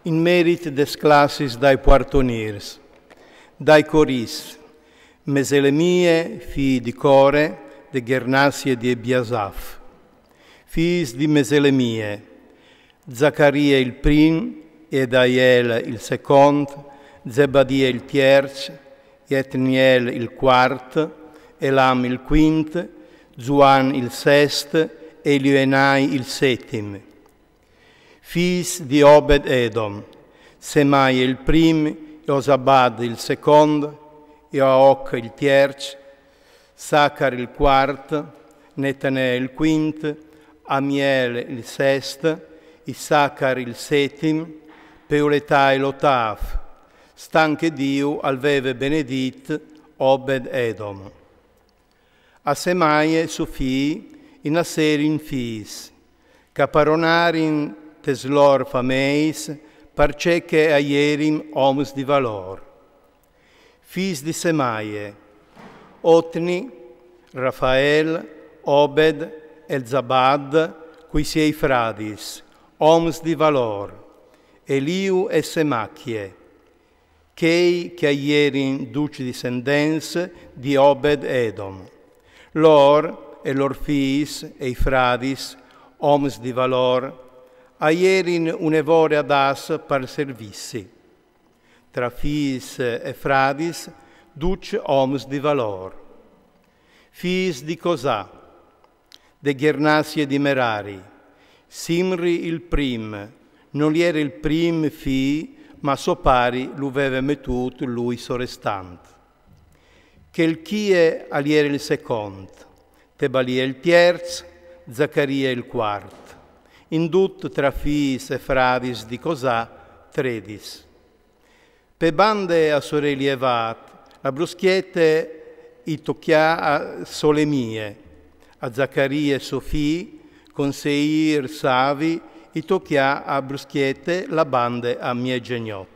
In merito des classes dai Quartoniers, dai Coris, Meselemie, fii di Core, de Gernasie di Ebiasaf, fis di Meselemie, Zaccaria il prim, Edaiel il second, Zebadia il terz, Etniel il quart, Elam il quint, Zuan il sest, Elioenai il settim. Fis di Obed Edom, Semai il prim, Josabad il secondo, Ioach il terz, Saccar il quart, Netanè il quint, Amiel il sest, Issaccar il settim, Peuletai l'ottaf, stanche Dio alveve benedit Obed Edom. A Semaie su fii, in Aserin fis, Caparonarin teslor fameis, parcece aierim omus di valor. Fis di Semaie, Otni, Rafael, Obed, Elzabad, qui siei fradis, omus di valor, Eliu e Semachie, chei che aierin duci discendens di Obed Edom, lor e lor fis e i fradis, omus di valor, aierin unevore ad as par servissi. Tra fis e fradis, duc omus di valor. Fis di Cosà, de Gernasie di Merari, Simri il prim, non li era il prim fi, ma so pari l'uveve metut lui sorestant. Chelchie aliere il second, Tebalia il terz, Zaccaria il quart. Indut tra fis e fradis di Cosà, tredis. Pe bande a sorelievat, la bruschiette i tocchia a Solemie, a Zaccaria e Sofì, con Seir Savi, i tocchia a bruschiette la bande a mie geniot.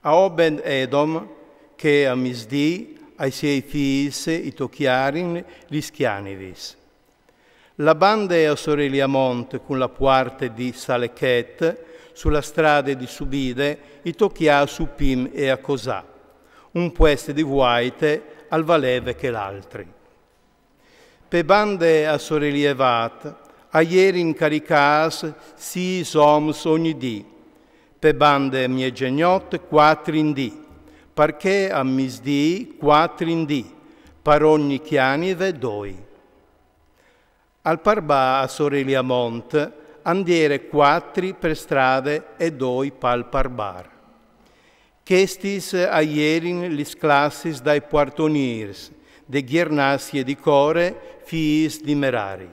A Obed Edom, che a misdì, ai siei fis, i tocchiarin, gli schianivis. La bande a Soreliamont, con la parte di Salechet, sulla strada di Subide, i tocchia su Pim e a Cosà, un pueste di Vuaite al valeve che l'altri. Pe bande a Sorelievat, a ieri incaricas sis oms ogni dì, pe bande mie geniot quattro in dì, perché a misdì quattro in dì, par ogni chianive doi. Al parbà a Soreliamont andiere quattri per strade e doi pal parbar. Chestis a ierin lis classis dai Quartoniers, de Gernasie di Core, fis di Merari.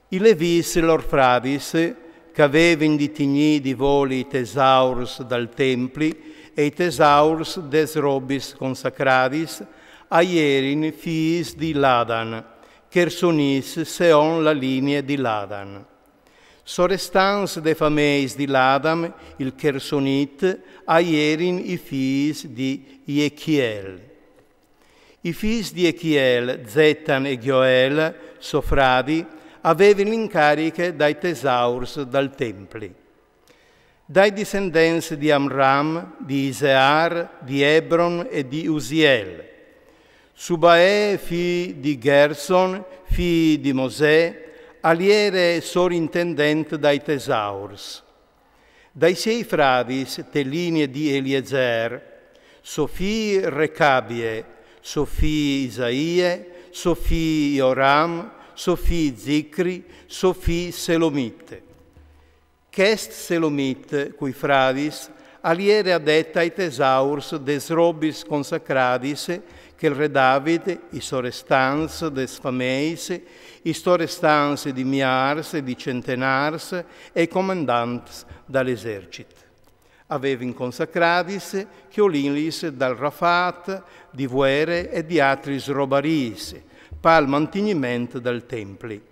I levis lor fradis, c'avevin di tigni di voli i tesaurs dal templi e i tesaurs des robis consacradis, aierin fis di Ladan, Chersonis seon la linea di Ladan. Sorestans de fameis di Ladam, il Chersonit, aierin i fis di Iechiel. I fis di Iechiel, Zetan e Gioel, sofradi, avevano incariche dai tesaurs dal templi. Dai discendenze di Amram, di Isear, di Ebron e di Uziel. Subae, fi di Gerson, fi di Mosè, aliere sorintendente dai tesaurs. Dai sei fradis, Teline di Eliezer, Sofì Recabie, Sofì Isaie, Sofì Ioram, Sofì Zicri, Sofì Selomite. Chest Selomite, cui fradis, aliere addetta ai tesaurs des robis consacradis, che il re David, i sorestans des fameis, i sorestans di miars e di centenars e comandants dall'esercit. Avevin consacradis che olinlis dal Rafat, di Vuere e di atris robaris, pal mantenimento del templi.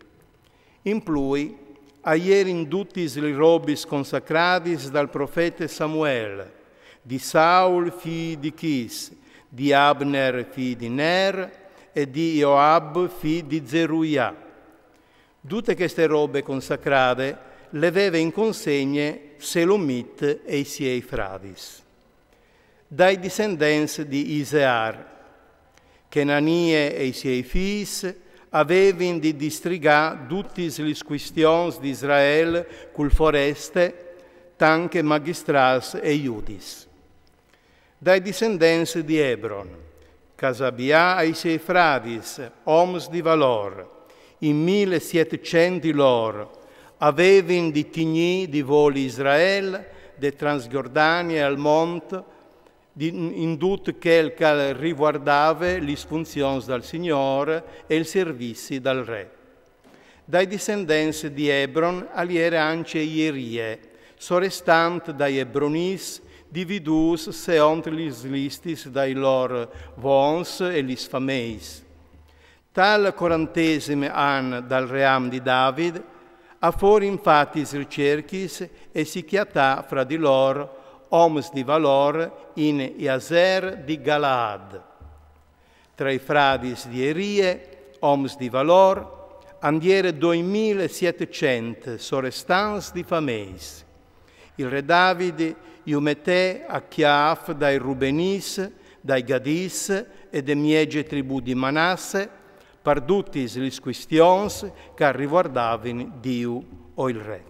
In plui, aierin dutis li robis consacradis dal profeta Samuel, di Saul fi di Chis, di Abner fi di Ner e di Joab fi di Zeruia. Tutte queste robe consacrate leveva in consegne Selomit e i suoi fradis. Dai discendenti di Isear, Kenanie e i suoi figli avevano di distrigare tutte le questioni di Israele col foreste, tanche magistrats e giudis. Dai discendenti di Hebron, Casabia e i suoi fradis, oms di valor, in 1700 loro, avevano di tigni di voli Israele, de Transgiordania al monte, in tutto quel che riguardava le funzioni dal Signore e i servizi dal Re. Dai discendenti di Hebron aliera anche Ierie, sorestante dai Ebronis, dividus seont lis listis dai lor vons e lis fameis. Tal 40° anno dal ream di David, a fuori infatti ricerchis e si chiatà fra di loro oms di valor in Iaser di Galaad. Tra i fradis di Erie, oms di valor, andiere 2700 sorestans di fameis. Il re Davide iumete a Chiaf dai Rubenis, dai Gadis e de miege tribù di Manasse, per tutti le questioni che riguardavano Dio o il re.